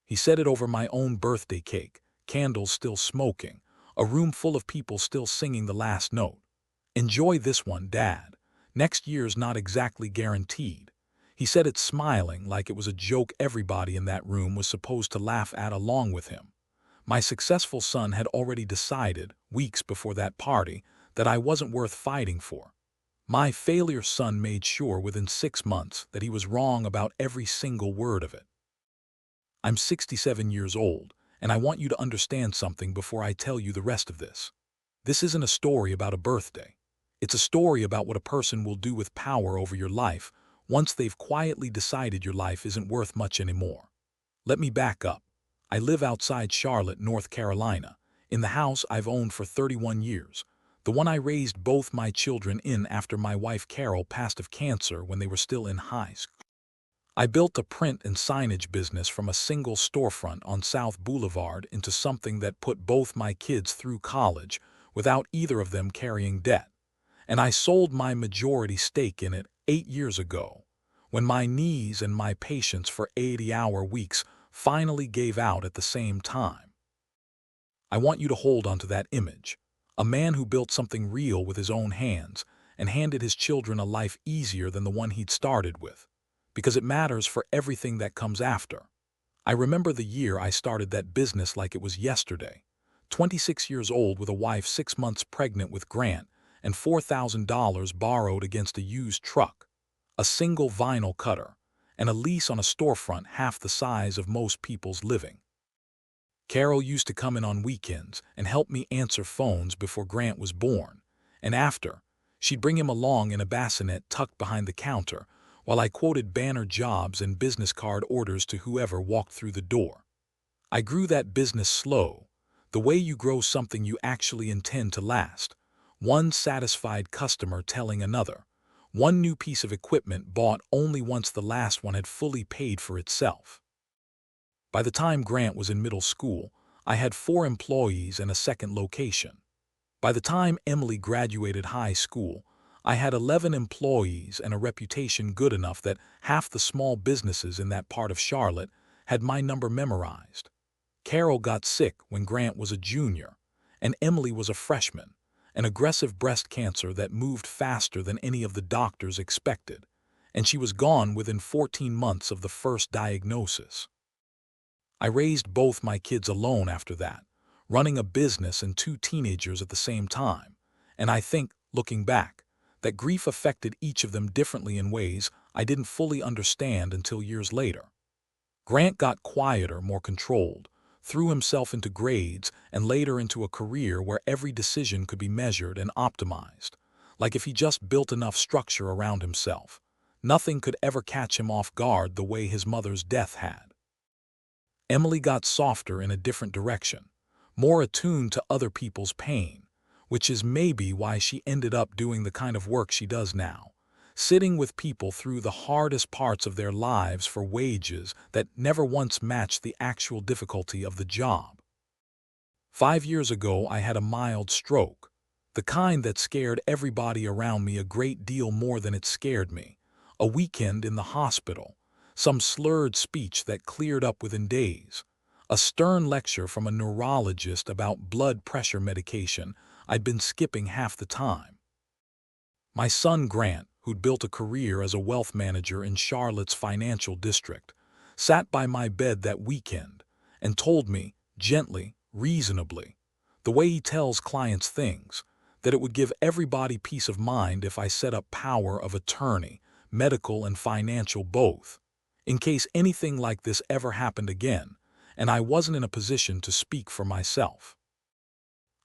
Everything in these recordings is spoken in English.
He said it over my own birthday cake, candles still smoking, a room full of people still singing the last note. "Enjoy this one, Dad. Next year's not exactly guaranteed." He said it smiling like it was a joke everybody in that room was supposed to laugh at along with him. My successful son had already decided, weeks before that party, that I wasn't worth fighting for. My failure son made sure within 6 months that he was wrong about every single word of it. I'm 67 years old, and I want you to understand something before I tell you the rest of this. This isn't a story about a birthday. It's a story about what a person will do with power over your life once they've quietly decided your life isn't worth much anymore. Let me back up. I live outside Charlotte, North Carolina, in the house I've owned for 31 years, the one I raised both my children in after my wife Carol passed of cancer when they were still in high school. I built a print and signage business from a single storefront on South Boulevard into something that put both my kids through college without either of them carrying debt. And I sold my majority stake in it 8 years ago, when my knees and my patience for 80-hour weeks finally gave out at the same time. I want you to hold onto that image. A man who built something real with his own hands and handed his children a life easier than the one he'd started with, because it matters for everything that comes after. I remember the year I started that business like it was yesterday. 26 years old with a wife 6 months pregnant with Grant and $4,000 borrowed against a used truck, a single vinyl cutter, and a lease on a storefront half the size of most people's living. Carol used to come in on weekends and help me answer phones before Grant was born, and after, she'd bring him along in a bassinet tucked behind the counter while I quoted banner jobs and business card orders to whoever walked through the door. I grew that business slow, the way you grow something you actually intend to last. One satisfied customer telling another, one new piece of equipment bought only once the last one had fully paid for itself. By the time Grant was in middle school, I had 4 employees and a second location. By the time Emily graduated high school, I had 11 employees and a reputation good enough that half the small businesses in that part of Charlotte had my number memorized. Carol got sick when Grant was a junior, and Emily was a freshman, an aggressive breast cancer that moved faster than any of the doctors expected, and she was gone within 14 months of the first diagnosis. I raised both my kids alone after that, running a business and 2 teenagers at the same time, and I think, looking back, that grief affected each of them differently in ways I didn't fully understand until years later. Grant got quieter, more controlled, threw himself into grades and later into a career where every decision could be measured and optimized, like if he just built enough structure around himself. Nothing could ever catch him off guard the way his mother's death had. Emily got softer in a different direction, more attuned to other people's pain, which is maybe why she ended up doing the kind of work she does now, sitting with people through the hardest parts of their lives for wages that never once matched the actual difficulty of the job. 5 years ago, I had a mild stroke, the kind that scared everybody around me a great deal more than it scared me. A weekend in the hospital, some slurred speech that cleared up within days, a stern lecture from a neurologist about blood pressure medication I'd been skipping half the time. My son Grant, who'd built a career as a wealth manager in Charlotte's financial district, sat by my bed that weekend and told me, gently, reasonably, the way he tells clients things, that it would give everybody peace of mind if I set up power of attorney, medical and financial both, in case anything like this ever happened again, and I wasn't in a position to speak for myself.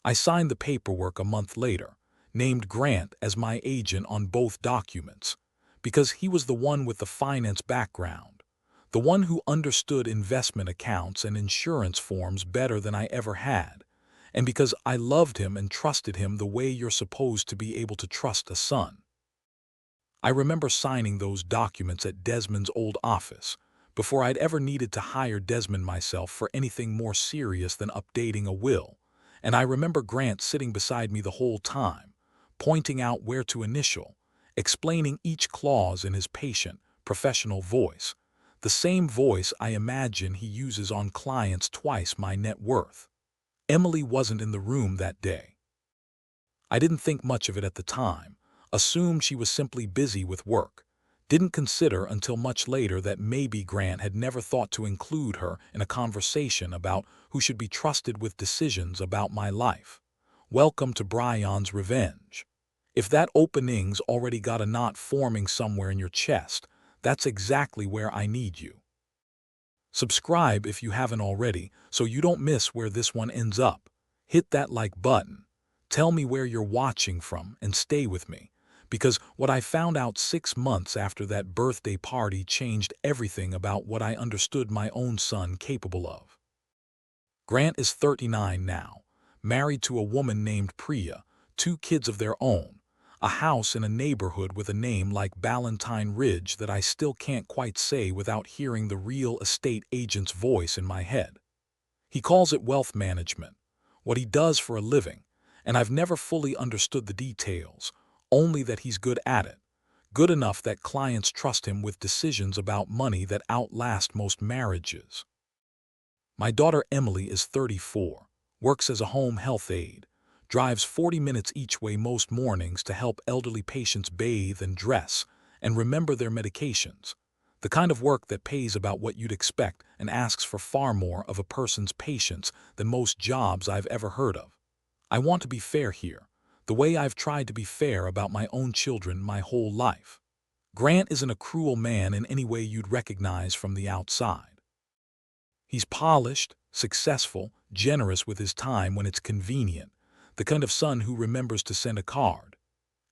I signed the paperwork a month later, named Grant as my agent on both documents, because he was the one with the finance background, the one who understood investment accounts and insurance forms better than I ever had, and because I loved him and trusted him the way you're supposed to be able to trust a son. I remember signing those documents at Desmond's old office, before I'd ever needed to hire Desmond myself for anything more serious than updating a will, and I remember Grant sitting beside me the whole time, pointing out where to initial, explaining each clause in his patient, professional voice, The same voice I imagine he uses on clients twice my net worth. Emily wasn't in the room that day. I didn't think much of it at the time, assumed she was simply busy with work. Didn't consider until much later that maybe Grant had never thought to include her in a conversation about who should be trusted with decisions about my life. Welcome to Brian's Revenge. If that opening's already got a knot forming somewhere in your chest, that's exactly where I need you. Subscribe if you haven't already so you don't miss where this one ends up. Hit that like button. Tell me where you're watching from and stay with me, because what I found out 6 months after that birthday party changed everything about what I understood my own son capable of. Grant is 39 now, married to a woman named Priya, 2 kids of their own, a house in a neighborhood with a name like Ballantyne Ridge that I still can't quite say without hearing the real estate agent's voice in my head. He calls it wealth management, what he does for a living, and I've never fully understood the details, only that he's good at it, good enough that clients trust him with decisions about money that outlast most marriages. My daughter Emily is 34, works as a home health aide, drives 40 minutes each way most mornings to help elderly patients bathe and dress and remember their medications, the kind of work that pays about what you'd expect and asks for far more of a person's patience than most jobs I've ever heard of. I want to be fair here, the way I've tried to be fair about my own children my whole life. Grant isn't a cruel man in any way you'd recognize from the outside. He's polished, successful, generous with his time when it's convenient, the kind of son who remembers to send a card.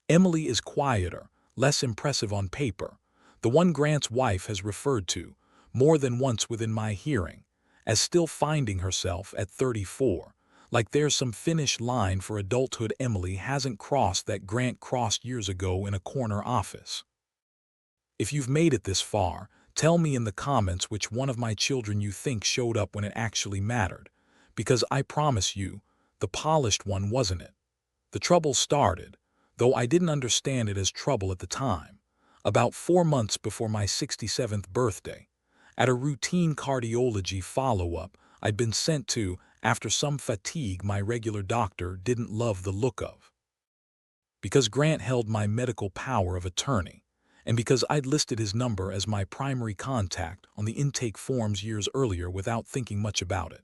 Emily is quieter, less impressive on paper, the one Grant's wife has referred to, more than once within my hearing, as still finding herself at 34, like there's some finish line for adulthood Emily hasn't crossed that Grant crossed years ago in a corner office. If you've made it this far, tell me in the comments which one of my children you think showed up when it actually mattered, because I promise you, the polished one wasn't it. The trouble started, though I didn't understand it as trouble at the time, about 4 months before my 67th birthday. At a routine cardiology follow-up I'd been sent to after some fatigue my regular doctor didn't love the look of. Because Grant held my medical power of attorney, and because I'd listed his number as my primary contact on the intake forms years earlier without thinking much about it,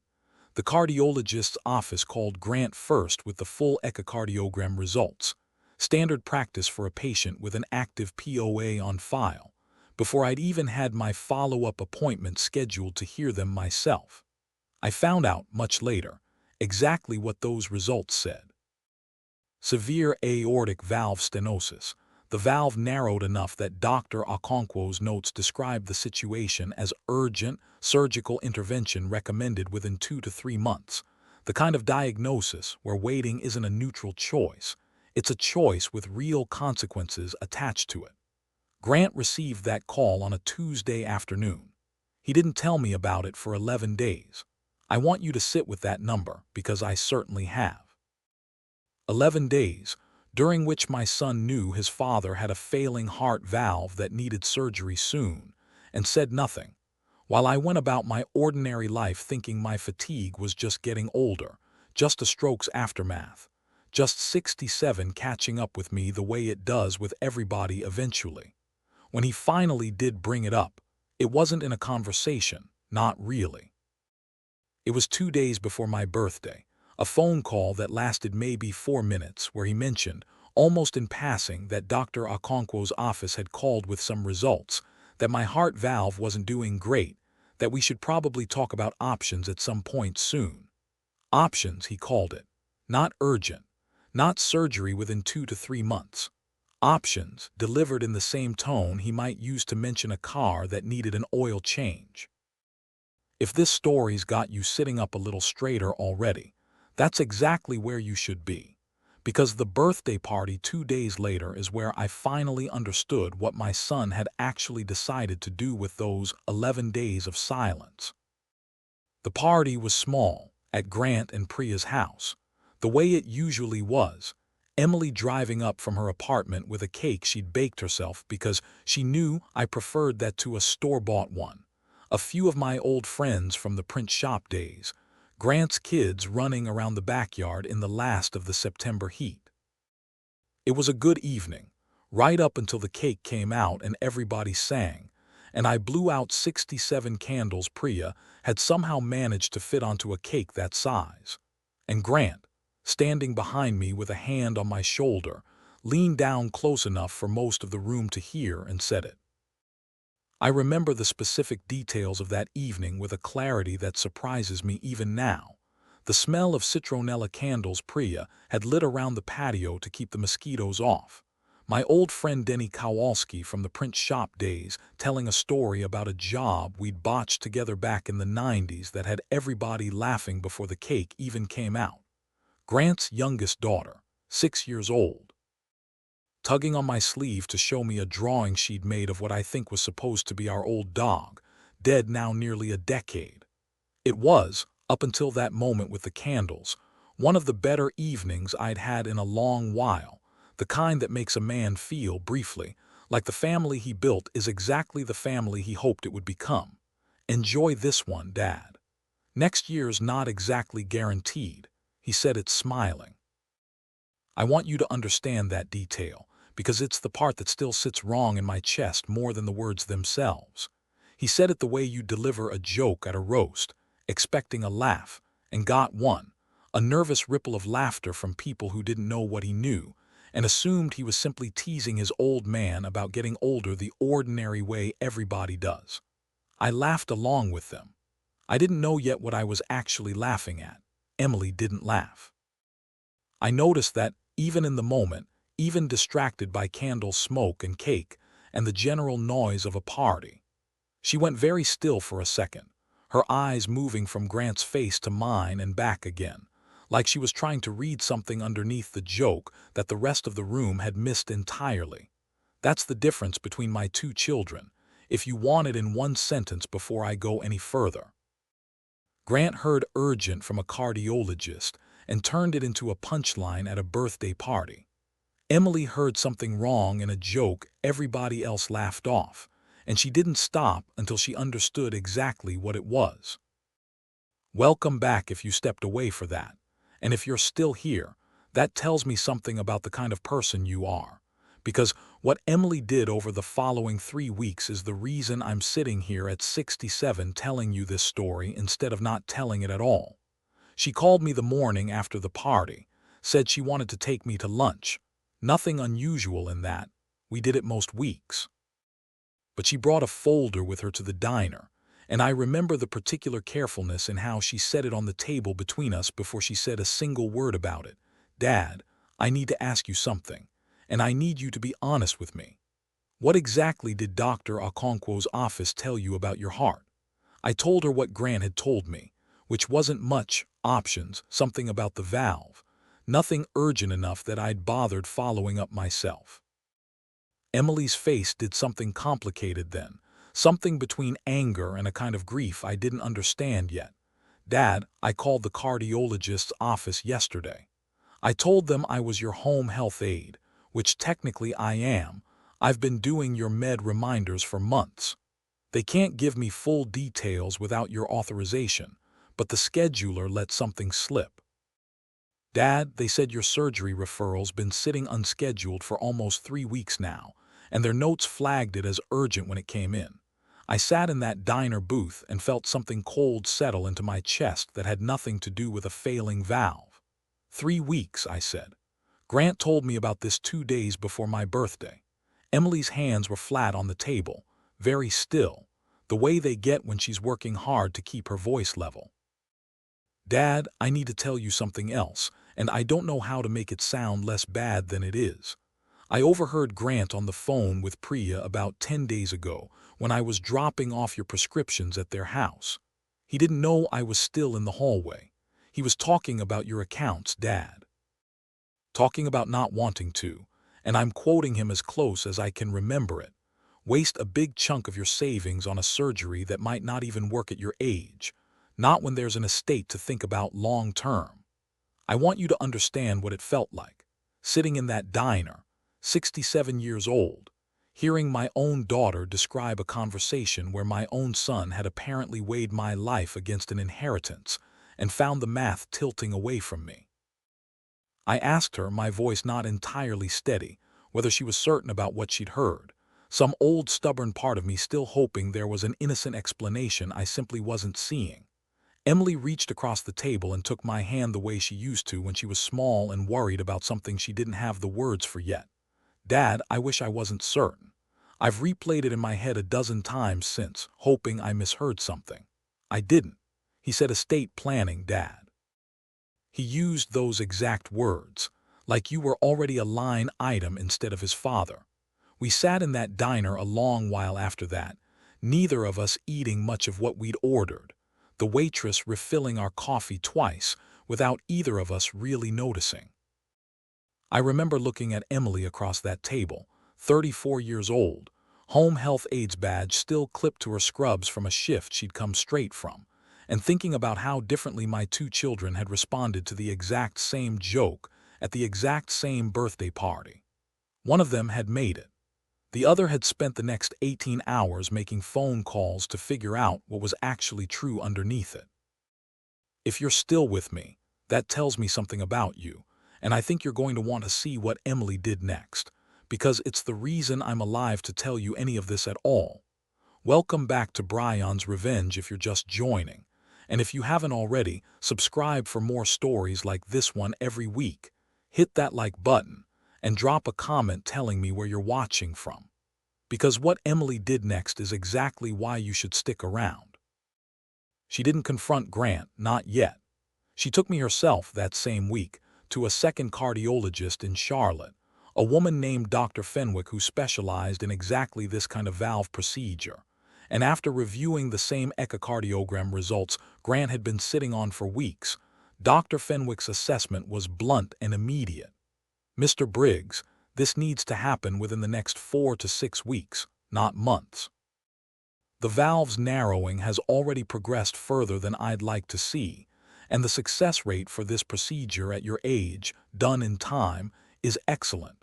the cardiologist's office called Grant first with the full echocardiogram results, standard practice for a patient with an active POA on file, before I'd even had my follow-up appointment scheduled to hear them myself. I found out, much later, exactly what those results said. Severe aortic valve stenosis. The valve narrowed enough that Dr. Okonkwo's notes described the situation as urgent surgical intervention recommended within 2 to 3 months, the kind of diagnosis where waiting isn't a neutral choice, it's a choice with real consequences attached to it. Grant received that call on a Tuesday afternoon. He didn't tell me about it for 11 days. I want you to sit with that number because I certainly have. 11 days, during which my son knew his father had a failing heart valve that needed surgery soon, and said nothing, while I went about my ordinary life thinking my fatigue was just getting older, just a stroke's aftermath, just 67 catching up with me the way it does with everybody eventually. When he finally did bring it up, it wasn't in a conversation, not really. It was 2 days before my birthday, a phone call that lasted maybe 4 minutes where he mentioned, almost in passing, that Dr. Okonkwo's office had called with some results, that my heart valve wasn't doing great, that we should probably talk about options at some point soon. Options, he called it. Not urgent. Not surgery within 2 to 3 months. Options, delivered in the same tone he might use to mention a car that needed an oil change. If this story's got you sitting up a little straighter already, that's exactly where you should be. Because the birthday party 2 days later is where I finally understood what my son had actually decided to do with those 11 days of silence. The party was small, at Grant and Priya's house, the way it usually was, Emily driving up from her apartment with a cake she'd baked herself because she knew I preferred that to a store-bought one, A few of my old friends from the print shop days, Grant's kids running around the backyard in the last of the September heat. It was a good evening, right up until the cake came out and everybody sang, and I blew out 67 candles Priya had somehow managed to fit onto a cake that size. And Grant, standing behind me with a hand on my shoulder, leaned down close enough for most of the room to hear and said it. I remember the specific details of that evening with a clarity that surprises me even now. The smell of citronella candles Priya had lit around the patio to keep the mosquitoes off. My old friend Denny Kowalski from the print shop days telling a story about a job we'd botched together back in the 90s that had everybody laughing before the cake even came out. Grant's youngest daughter, 6 years old, tugging on my sleeve to show me a drawing she'd made of what I think was supposed to be our old dog, dead now nearly a decade. It was, up until that moment with the candles, one of the better evenings I'd had in a long while, the kind that makes a man feel, briefly, like the family he built is exactly the family he hoped it would become. Enjoy this one, Dad. Next year's not exactly guaranteed, he said it smiling. I want you to understand that detail, because it's the part that still sits wrong in my chest more than the words themselves. He said it the way you deliver a joke at a roast, expecting a laugh, and got one, a nervous ripple of laughter from people who didn't know what he knew, and assumed he was simply teasing his old man about getting older the ordinary way everybody does. I laughed along with them. I didn't know yet what I was actually laughing at. Emily didn't laugh. I noticed that, even in the moment, even distracted by candle smoke and cake and the general noise of a party, she went very still for a second, her eyes moving from Grant's face to mine and back again, like she was trying to read something underneath the joke that the rest of the room had missed entirely. That's the difference between my two children, if you want it in one sentence before I go any further. Grant heard urgent from a cardiologist and turned it into a punchline at a birthday party. Emily heard something wrong in a joke everybody else laughed off, and she didn't stop until she understood exactly what it was. Welcome back if you stepped away for that. And if you're still here, that tells me something about the kind of person you are. Because what Emily did over the following 3 weeks is the reason I'm sitting here at 67 telling you this story instead of not telling it at all. She called me the morning after the party, said she wanted to take me to lunch. Nothing unusual in that. We did it most weeks. But she brought a folder with her to the diner, and I remember the particular carefulness in how she set it on the table between us before she said a single word about it. Dad, I need to ask you something, and I need you to be honest with me. What exactly did Dr. Okonkwo's office tell you about your heart? I told her what Grant had told me, which wasn't much, options, something about the valve, nothing urgent enough that I'd bothered following up myself. Emily's face did something complicated then, something between anger and a kind of grief I didn't understand yet. Dad, I called the cardiologist's office yesterday. I told them I was your home health aide, which technically I am. I've been doing your med reminders for months. They can't give me full details without your authorization, but the scheduler let something slip. Dad, they said your surgery referral's been sitting unscheduled for almost 3 weeks now, and their notes flagged it as urgent when it came in. I sat in that diner booth and felt something cold settle into my chest that had nothing to do with a failing valve. 3 weeks, I said. Grant told me about this 2 days before my birthday. Emily's hands were flat on the table, very still, the way they get when she's working hard to keep her voice level. Dad, I need to tell you something else, and I don't know how to make it sound less bad than it is. I overheard Grant on the phone with Priya about 10 days ago when I was dropping off your prescriptions at their house. He didn't know I was still in the hallway. He was talking about your accounts, Dad. Talking about not wanting to, and I'm quoting him as close as I can remember it. Waste a big chunk of your savings on a surgery that might not even work at your age, not when there's an estate to think about long term. I want you to understand what it felt like, sitting in that diner, 67 years old, Hearing my own daughter describe a conversation where my own son had apparently weighed my life against an inheritance and found the math tilting away from me. I asked her, my voice not entirely steady, whether she was certain about what she'd heard, some old stubborn part of me still hoping there was an innocent explanation I simply wasn't seeing. Emily reached across the table and took my hand the way she used to when she was small and worried about something she didn't have the words for yet. Dad, I wish I wasn't certain. I've replayed it in my head a dozen times since, hoping I misheard something. I didn't. He said estate planning, Dad. He used those exact words, like you were already a line item instead of his father. We sat in that diner a long while after that, neither of us eating much of what we'd ordered, the waitress refilling our coffee twice without either of us really noticing. I remember looking at Emily across that table, 34 years old, home health aides badge still clipped to her scrubs from a shift she'd come straight from, and thinking about how differently my two children had responded to the exact same joke at the exact same birthday party. One of them had made it. The other had spent the next 18 hours making phone calls to figure out what was actually true underneath it. If you're still with me, that tells me something about you, and I think you're going to want to see what Emily did next, because it's the reason I'm alive to tell you any of this at all. Welcome back to Brian's Revenge if you're just joining, and if you haven't already, subscribe for more stories like this one every week. Hit that like button, and drop a comment telling me where you're watching from. Because what Emily did next is exactly why you should stick around. She didn't confront Grant, not yet. She took me herself that same week to a second cardiologist in Charlotte, a woman named Dr. Fenwick who specialized in exactly this kind of valve procedure. And after reviewing the same echocardiogram results Grant had been sitting on for weeks, Dr. Fenwick's assessment was blunt and immediate. Mr. Briggs, this needs to happen within the next 4 to 6 weeks, not months. The valve's narrowing has already progressed further than I'd like to see, and the success rate for this procedure at your age, done in time, is excellent.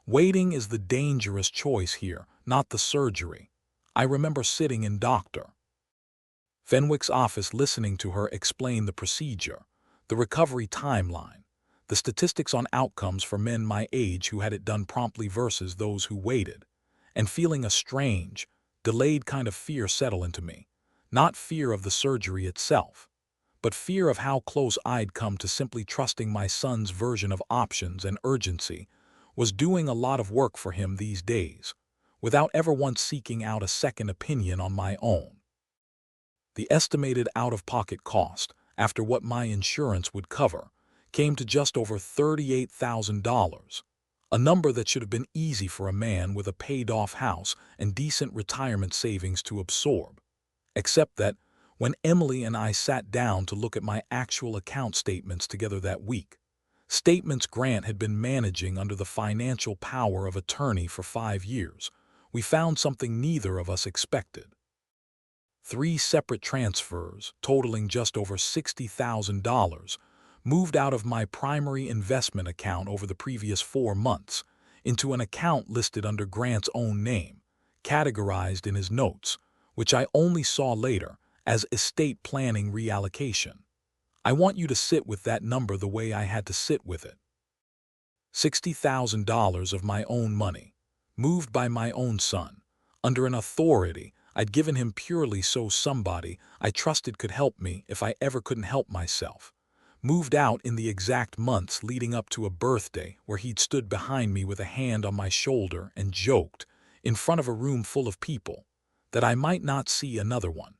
Waiting is the dangerous choice here, not the surgery. I remember sitting in Dr. Fenwick's office listening to her explain the procedure, the recovery timeline, the statistics on outcomes for men my age who had it done promptly versus those who waited, and feeling a strange, delayed kind of fear settle into me. Not fear of the surgery itself, but fear of how close I'd come to simply trusting my son's version of options and urgency was doing a lot of work for him these days, without ever once seeking out a second opinion on my own. The estimated out-of-pocket cost, after what my insurance would cover, came to just over $38,000, a number that should have been easy for a man with a paid-off house and decent retirement savings to absorb. Except that, when Emily and I sat down to look at my actual account statements together that week, statements Grant had been managing under the financial power of attorney for 5 years, we found something neither of us expected. 3 separate transfers, totaling just over $60,000, moved out of my primary investment account over the previous 4 months into an account listed under Grant's own name, categorized in his notes, which I only saw later as estate planning reallocation. I want you to sit with that number the way I had to sit with it. $60,000 of my own money, moved by my own son, under an authority I'd given him purely so somebody I trusted could help me if I ever couldn't help myself, moved out in the exact months leading up to a birthday where he'd stood behind me with a hand on my shoulder and joked, in front of a room full of people, that I might not see another one.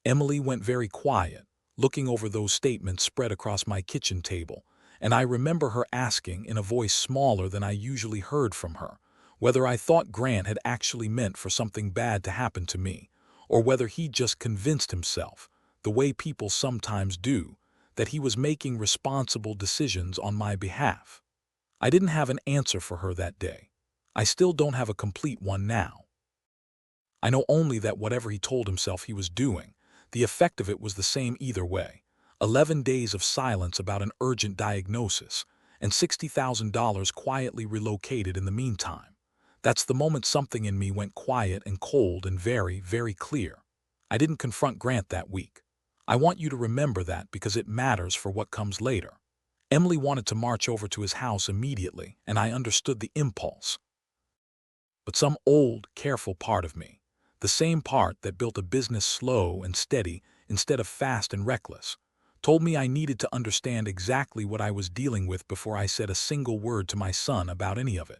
Emily went very quiet, looking over those statements spread across my kitchen table, and I remember her asking in a voice smaller than I usually heard from her, whether I thought Grant had actually meant for something bad to happen to me, or whether he'd just convinced himself, the way people sometimes do, that he was making responsible decisions on my behalf. I didn't have an answer for her that day. I still don't have a complete one now. I know only that whatever he told himself he was doing, the effect of it was the same either way. 11 days of silence about an urgent diagnosis, and $60,000 quietly relocated in the meantime. That's the moment something in me went quiet and cold and very, very clear. I didn't confront Grant that week. I want you to remember that because it matters for what comes later. Emily wanted to march over to his house immediately, and I understood the impulse. But some old, careful part of me, the same part that built a business slow and steady instead of fast and reckless, told me I needed to understand exactly what I was dealing with before I said a single word to my son about any of it.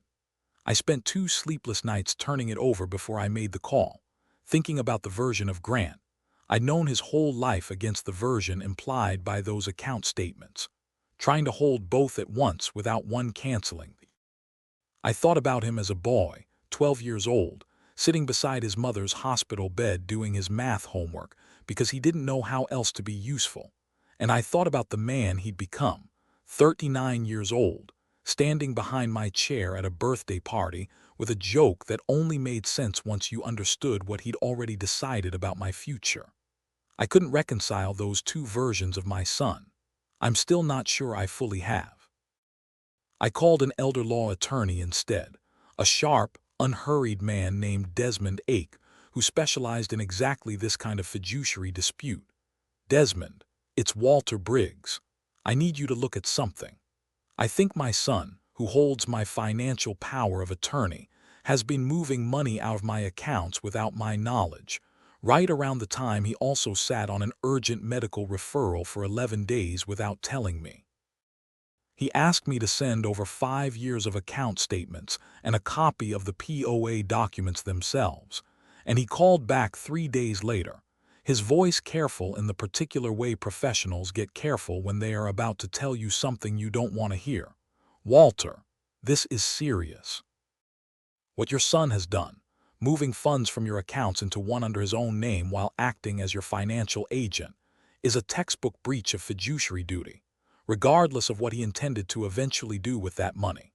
I spent 2 sleepless nights turning it over before I made the call, thinking about the version of Grant I'd known his whole life against the version implied by those account statements, trying to hold both at once without one canceling. I thought about him as a boy, 12 years old, sitting beside his mother's hospital bed doing his math homework because he didn't know how else to be useful. And I thought about the man he'd become, 39 years old, standing behind my chair at a birthday party with a joke that only made sense once you understood what he'd already decided about my future. I couldn't reconcile those 2 versions of my son. I'm still not sure I fully have. I called an elder law attorney instead, a sharp, unhurried man named Desmond Ake, who specialized in exactly this kind of fiduciary dispute. Desmond, it's Walter Briggs. I need you to look at something. I think my son, who holds my financial power of attorney, has been moving money out of my accounts without my knowledge, right around the time he also sat on an urgent medical referral for 11 days without telling me. He asked me to send over 5 years of account statements and a copy of the POA documents themselves, and he called back 3 days later, his voice careful in the particular way professionals get careful when they are about to tell you something you don't want to hear. Walter, this is serious. What your son has done, moving funds from your accounts into one under his own name while acting as your financial agent, is a textbook breach of fiduciary duty, regardless of what he intended to eventually do with that money.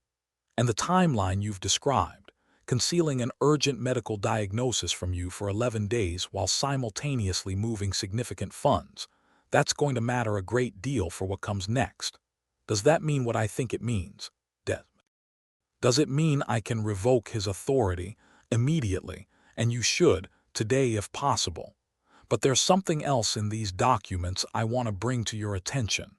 And the timeline you've described, concealing an urgent medical diagnosis from you for 11 days while simultaneously moving significant funds, that's going to matter a great deal for what comes next. Does that mean what I think it means, Desmond? Does it mean I can revoke his authority immediately, and you should, today if possible? But there's something else in these documents I want to bring to your attention.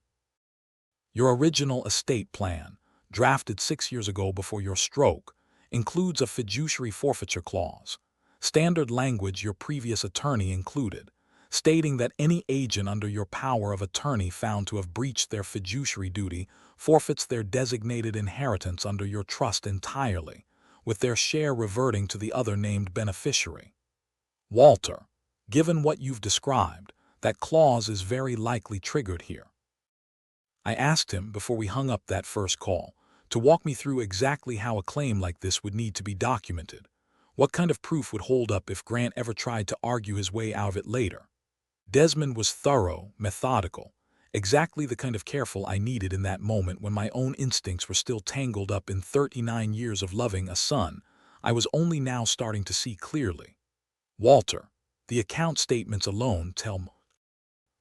Your original estate plan, drafted 6 years ago before your stroke, includes a fiduciary forfeiture clause, standard language your previous attorney included, stating that any agent under your power of attorney found to have breached their fiduciary duty forfeits their designated inheritance under your trust entirely, with their share reverting to the other named beneficiary. Walter, given what you've described, that clause is very likely triggered here. I asked him, before we hung up that first call, to walk me through exactly how a claim like this would need to be documented. What kind of proof would hold up if Grant ever tried to argue his way out of it later? Desmond was thorough, methodical, exactly the kind of careful I needed in that moment when my own instincts were still tangled up in 39 years of loving a son I was only now starting to see clearly. Walter, the account statements alone tell me.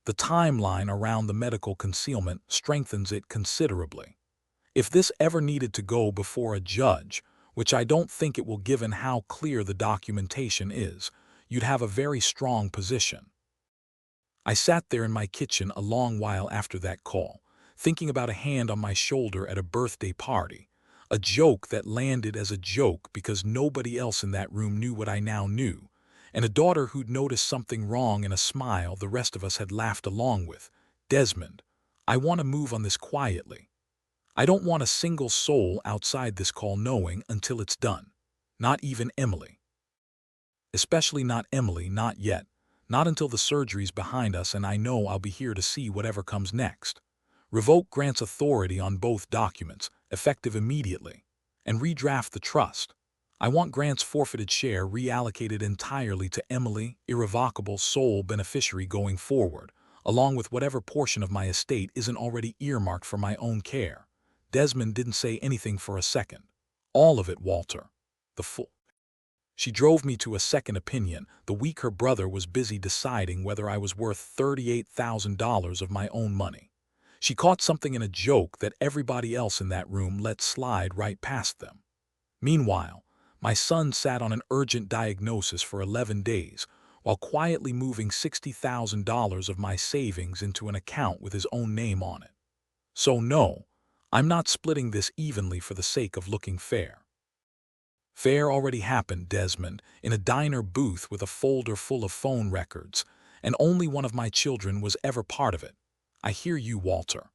The timeline around the medical concealment strengthens it considerably. If this ever needed to go before a judge, which I don't think it will given how clear the documentation is, you'd have a very strong position. I sat there in my kitchen a long while after that call, thinking about a hand on my shoulder at a birthday party, a joke that landed as a joke because nobody else in that room knew what I now knew, and a daughter who'd noticed something wrong and a smile the rest of us had laughed along with. Desmond, I want to move on this quietly. I don't want a single soul outside this call knowing until it's done. Not even Emily. Especially not Emily, not yet. Not until the surgery's behind us and I know I'll be here to see whatever comes next. Revoke Grant's authority on both documents, effective immediately, and redraft the trust. I want Grant's forfeited share reallocated entirely to Emily, irrevocable sole beneficiary going forward, along with whatever portion of my estate isn't already earmarked for my own care. Desmond didn't say anything for a second. All of it, Walter. The full. She drove me to a second opinion the week her brother was busy deciding whether I was worth $38,000 of my own money. She caught something in a joke that everybody else in that room let slide right past them. Meanwhile, My son sat on an urgent diagnosis for 11 days, while quietly moving $60,000 of my savings into an account with his own name on it. So no, I'm not splitting this evenly for the sake of looking fair. Fair already happened, Desmond, in a diner booth with a folder full of phone records, and only one of my children was ever part of it. I hear you, Walter.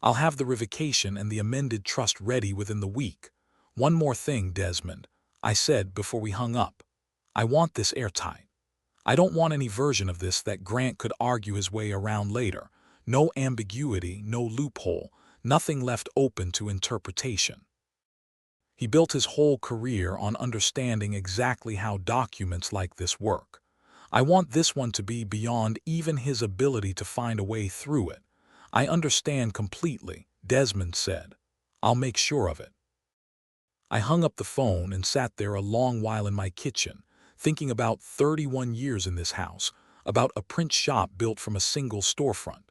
I'll have the revocation and the amended trust ready within the week. One more thing, Desmond, I said before we hung up. I want this airtight. I don't want any version of this that Grant could argue his way around later. No ambiguity, no loophole, nothing left open to interpretation. He built his whole career on understanding exactly how documents like this work. I want this one to be beyond even his ability to find a way through it. I understand completely, Desmond said. I'll make sure of it. I hung up the phone and sat there a long while in my kitchen, thinking about 31 years in this house, about a print shop built from a single storefront,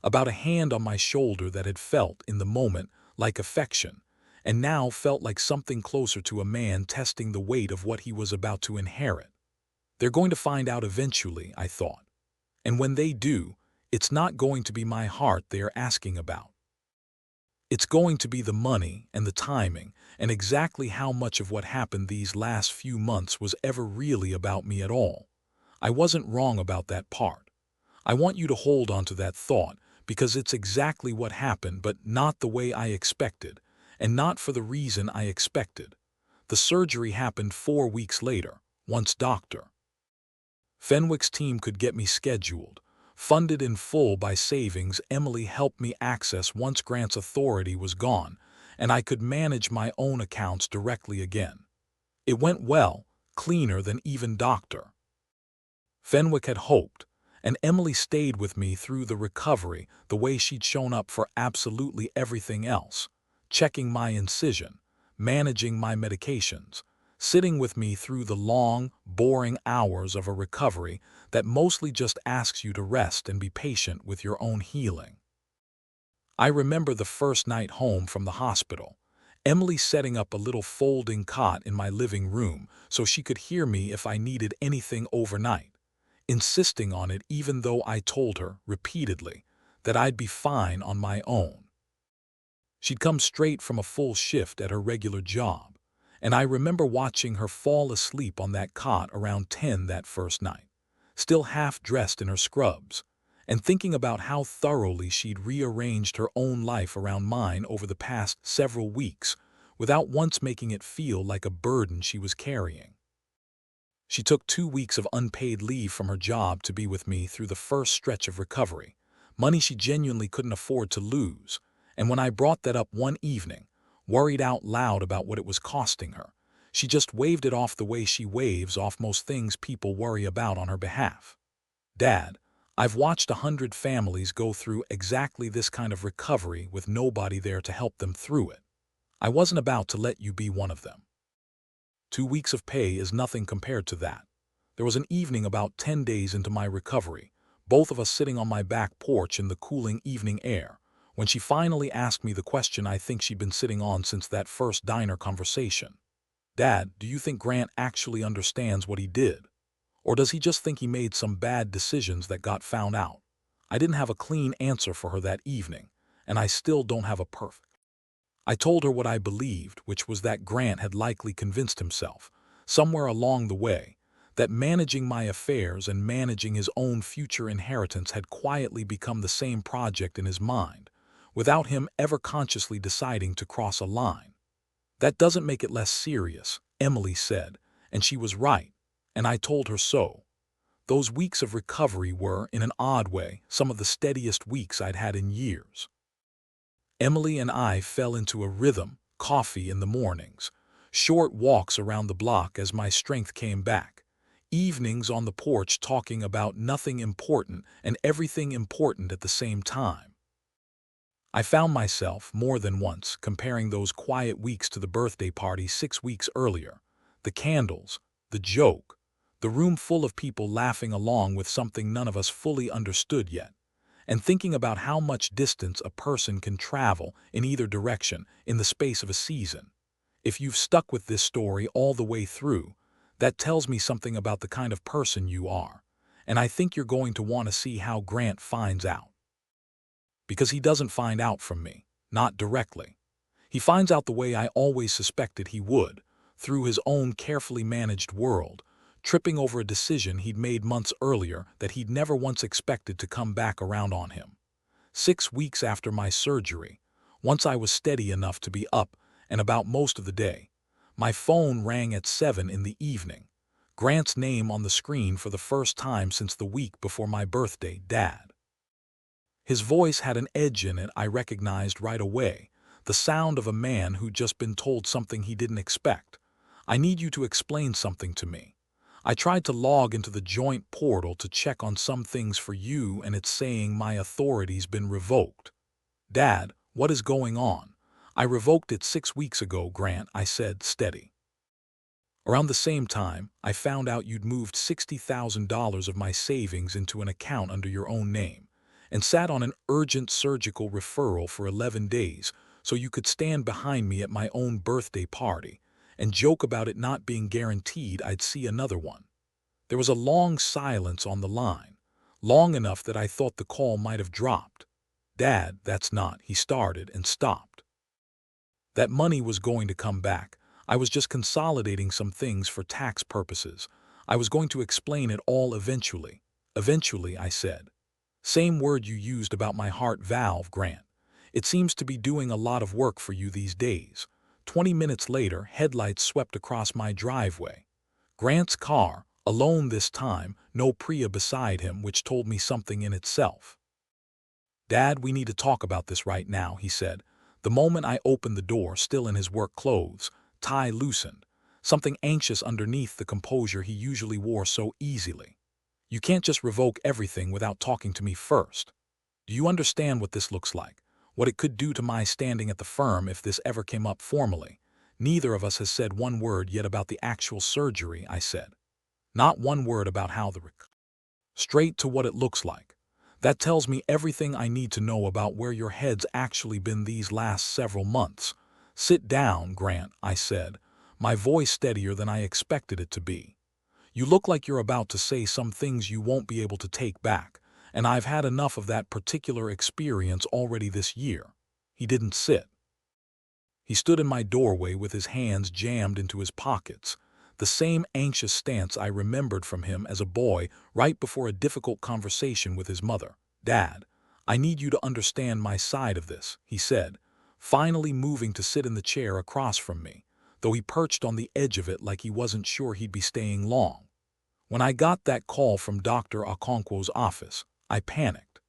about a hand on my shoulder that had felt, in the moment, like affection, and now felt like something closer to a man testing the weight of what he was about to inherit. They're going to find out eventually, I thought. And when they do, it's not going to be my heart they are asking about. It's going to be the money and the timing and exactly how much of what happened these last few months was ever really about me at all. I wasn't wrong about that part. I want you to hold on to that thought because it's exactly what happened, but not the way I expected, and not for the reason I expected. The surgery happened 4 weeks later, once doctor. Fenwick's team could get me scheduled, funded in full by savings Emily helped me access once Grant's authority was gone, and I could manage my own accounts directly again. It went well, cleaner than even doctor. Fenwick had hoped, and Emily stayed with me through the recovery the way she'd shown up for absolutely everything else, checking my incision, managing my medications, sitting with me through the long, boring hours of a recovery that mostly just asks you to rest and be patient with your own healing. I remember the first night home from the hospital, Emily setting up a little folding cot in my living room so she could hear me if I needed anything overnight, insisting on it even though I told her, repeatedly, that I'd be fine on my own. She'd come straight from a full shift at her regular job, and I remember watching her fall asleep on that cot around 10 that first night, still half dressed in her scrubs, and thinking about how thoroughly she'd rearranged her own life around mine over the past several weeks without once making it feel like a burden she was carrying. She took 2 weeks of unpaid leave from her job to be with me through the first stretch of recovery, money she genuinely couldn't afford to lose, and when I brought that up one evening, worried out loud about what it was costing her, she just waved it off the way she waves off most things people worry about on her behalf. Dad, I've watched 100 families go through exactly this kind of recovery with nobody there to help them through it. I wasn't about to let you be one of them. 2 weeks of pay is nothing compared to that. There was an evening about 10 days into my recovery, both of us sitting on my back porch in the cooling evening air, when she finally asked me the question I think she'd been sitting on since that first diner conversation. Dad, do you think Grant actually understands what he did? Or does he just think he made some bad decisions that got found out? I didn't have a clean answer for her that evening, and I still don't have a perfect. I told her what I believed, which was that Grant had likely convinced himself, somewhere along the way, that managing my affairs and managing his own future inheritance had quietly become the same project in his mind, without him ever consciously deciding to cross a line. That doesn't make it less serious, Emily said, and she was right, and I told her so. Those weeks of recovery were, in an odd way, some of the steadiest weeks I'd had in years. Emily and I fell into a rhythm, coffee in the mornings, short walks around the block as my strength came back, evenings on the porch talking about nothing important and everything important at the same time. I found myself, more than once, comparing those quiet weeks to the birthday party 6 weeks earlier, the candles, the joke, the room full of people laughing along with something none of us fully understood yet, and thinking about how much distance a person can travel in either direction in the space of a season. If you've stuck with this story all the way through, that tells me something about the kind of person you are, and I think you're going to want to see how Grant finds out. Because he doesn't find out from me, not directly. He finds out the way I always suspected he would, through his own carefully managed world, tripping over a decision he'd made months earlier that he'd never once expected to come back around on him. 6 weeks after my surgery, once I was steady enough to be up and about most of the day, my phone rang at 7 in the evening. Grant's name on the screen for the first time since the week before my birthday, Dad. His voice had an edge in it I recognized right away, the sound of a man who'd just been told something he didn't expect. I need you to explain something to me. I tried to log into the joint portal to check on some things for you, and it's saying my authority's been revoked. Dad, what is going on? I revoked it 6 weeks ago, Grant, I said, steady. Around the same time, I found out you'd moved $60,000 of my savings into an account under your own name, and sat on an urgent surgical referral for 11 days so you could stand behind me at my own birthday party and joke about it not being guaranteed I'd see another one. There was a long silence on the line, long enough that I thought the call might have dropped. Dad, that's not, he started and stopped. That money was going to come back. I was just consolidating some things for tax purposes. I was going to explain it all eventually. Eventually, I said. Same word you used about my heart valve, Grant. It seems to be doing a lot of work for you these days. 20 minutes later, headlights swept across my driveway. Grant's car, alone this time, no Priya beside him, which told me something in itself. Dad, we need to talk about this right now, he said. The moment I opened the door, still in his work clothes, tie loosened, something anxious underneath the composure he usually wore so easily. You can't just revoke everything without talking to me first. Do you understand what this looks like? What it could do to my standing at the firm if this ever came up formally? Neither of us has said one word yet about the actual surgery, I said. Not one word about how straight to what it looks like. That tells me everything I need to know about where your head's actually been these last several months. Sit down, Grant, I said, my voice steadier than I expected it to be. You look like you're about to say some things you won't be able to take back, and I've had enough of that particular experience already this year. He didn't sit. He stood in my doorway with his hands jammed into his pockets, the same anxious stance I remembered from him as a boy right before a difficult conversation with his mother. Dad, I need you to understand my side of this, he said, finally moving to sit in the chair across from me, though he perched on the edge of it like he wasn't sure he'd be staying long. When I got that call from Dr. Okonkwo's office, I panicked.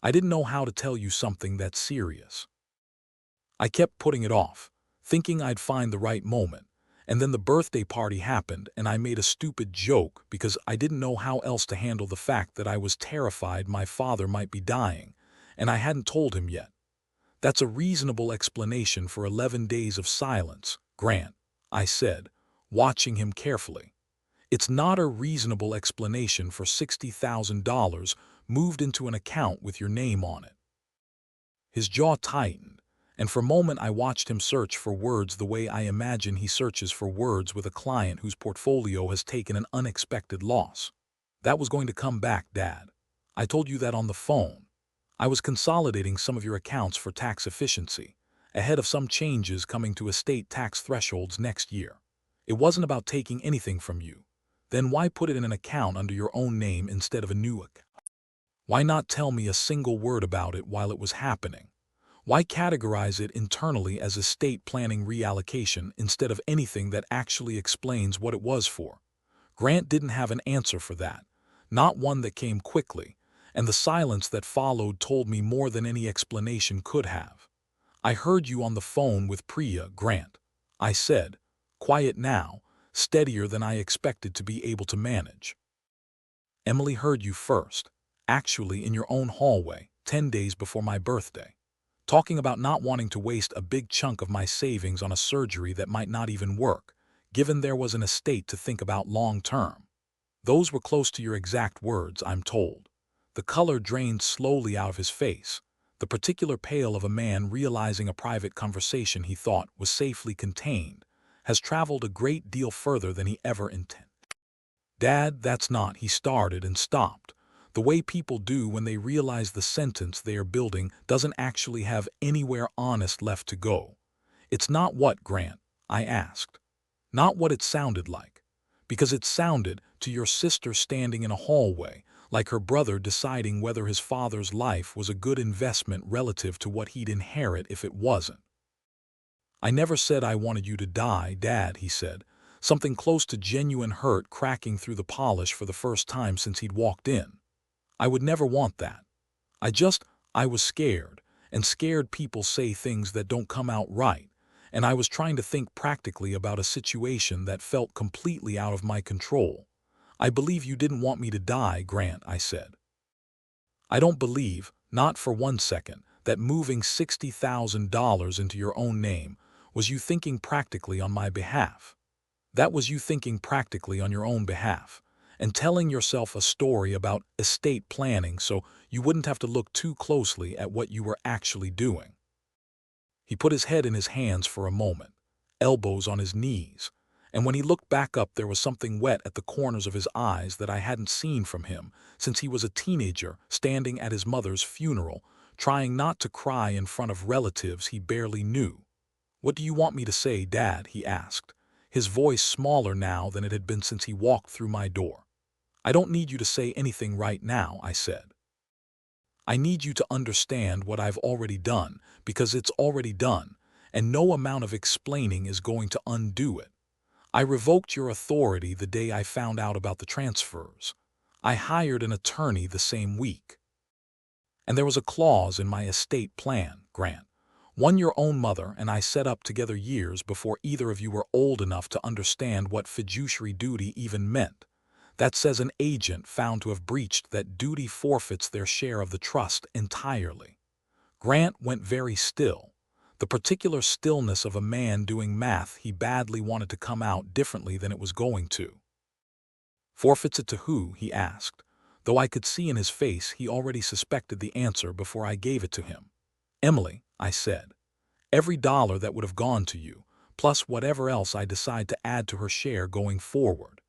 I didn't know how to tell you something that serious. I kept putting it off, thinking I'd find the right moment, and then the birthday party happened and I made a stupid joke because I didn't know how else to handle the fact that I was terrified my father might be dying, and I hadn't told him yet. That's a reasonable explanation for 11 days of silence, Grant, I said, watching him carefully. It's not a reasonable explanation for $60,000 moved into an account with your name on it. His jaw tightened, and for a moment I watched him search for words the way I imagine he searches for words with a client whose portfolio has taken an unexpected loss. That was going to come back, Dad. I told you that on the phone. I was consolidating some of your accounts for tax efficiency, ahead of some changes coming to estate tax thresholds next year. It wasn't about taking anything from you. Then why put it in an account under your own name instead of a new account? Why not tell me a single word about it while it was happening? Why categorize it internally as estate planning reallocation instead of anything that actually explains what it was for? Grant didn't have an answer for that, not one that came quickly, and the silence that followed told me more than any explanation could have. I heard you on the phone with Priya, Grant, I said, quiet now, steadier than I expected to be able to manage. Emily heard you first, actually in your own hallway, 10 days before my birthday, talking about not wanting to waste a big chunk of my savings on a surgery that might not even work, given there was an estate to think about long term. Those were close to your exact words, I'm told. The color drained slowly out of his face, the particular pale of a man realizing a private conversation he thought was safely contained, has traveled a great deal further than he ever intended. Dad, that's not, he started and stopped. The way people do when they realize the sentence they are building doesn't actually have anywhere honest left to go. It's not what, Grant? I asked. Not what it sounded like. Because it sounded to your sister standing in a hallway, like her brother deciding whether his father's life was a good investment relative to what he'd inherit if it wasn't. I never said I wanted you to die, Dad, he said, something close to genuine hurt cracking through the polish for the first time since he'd walked in. I would never want that. I was scared, and scared people say things that don't come out right, and I was trying to think practically about a situation that felt completely out of my control. I believe you didn't want me to die, Grant, I said. I don't believe, not for 1 second, that moving $60,000 into your own name was you thinking practically on my behalf. That was you thinking practically on your own behalf, and telling yourself a story about estate planning so you wouldn't have to look too closely at what you were actually doing. He put his head in his hands for a moment, elbows on his knees, and when he looked back up there was something wet at the corners of his eyes that I hadn't seen from him since he was a teenager standing at his mother's funeral, trying not to cry in front of relatives he barely knew. "What do you want me to say, Dad?" he asked, his voice smaller now than it had been since he walked through my door. "I don't need you to say anything right now," I said. "I need you to understand what I've already done, because it's already done, and no amount of explaining is going to undo it. I revoked your authority the day I found out about the transfers. I hired an attorney the same week. And there was a clause in my estate plan, Grant, one your own mother and I set up together years before either of you were old enough to understand what fiduciary duty even meant, that says an agent found to have breached that duty forfeits their share of the trust entirely." Grant went very still, the particular stillness of a man doing math he badly wanted to come out differently than it was going to. "Forfeits it to who?" he asked, though I could see in his face he already suspected the answer before I gave it to him. "Emily," I said, "every dollar that would have gone to you, plus whatever else I decide to add to her share going forward.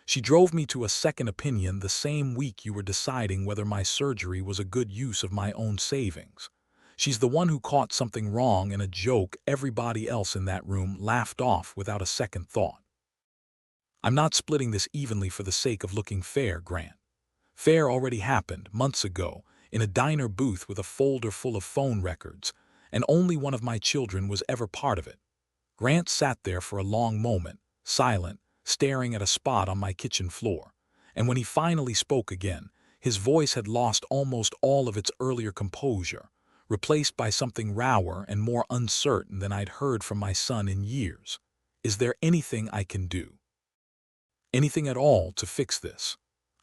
She drove me to a second opinion the same week you were deciding whether my surgery was a good use of my own savings. She's the one who caught something wrong in a joke everybody else in that room laughed off without a second thought. I'm not splitting this evenly for the sake of looking fair, Grant. Fair already happened, months ago, in a diner booth with a folder full of phone records, and only one of my children was ever part of it." Grant sat there for a long moment, silent, staring at a spot on my kitchen floor, and when he finally spoke again, his voice had lost almost all of its earlier composure, replaced by something rawer and more uncertain than I'd heard from my son in years. "Is there anything I can do? Anything at all to fix this?"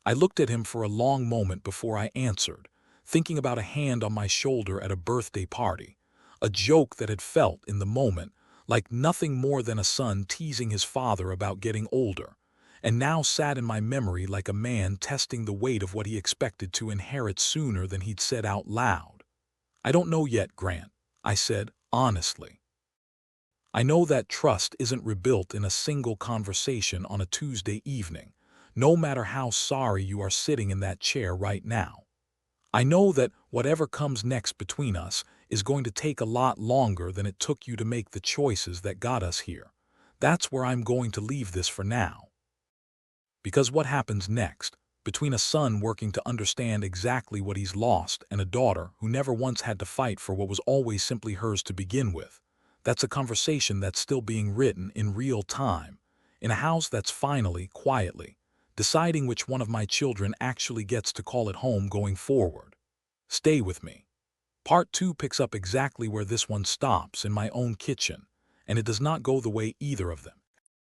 I looked at him for a long moment before I answered, thinking about a hand on my shoulder at a birthday party, a joke that had felt, in the moment, like nothing more than a son teasing his father about getting older, and now sat in my memory like a man testing the weight of what he expected to inherit sooner than he'd said out loud. "I don't know yet, Grant," I said, honestly. "I know that trust isn't rebuilt in a single conversation on a Tuesday evening, no matter how sorry you are sitting in that chair right now. I know that whatever comes next between us is going to take a lot longer than it took you to make the choices that got us here. That's where I'm going to leave this for now. Because what happens next, between a son working to understand exactly what he's lost and a daughter who never once had to fight for what was always simply hers to begin with, that's a conversation that's still being written in real time, in a house that's finally, quietly, deciding which one of my children actually gets to call it home going forward. Stay with me. Part 2 picks up exactly where this one stops, in my own kitchen, and it does not go the way either of them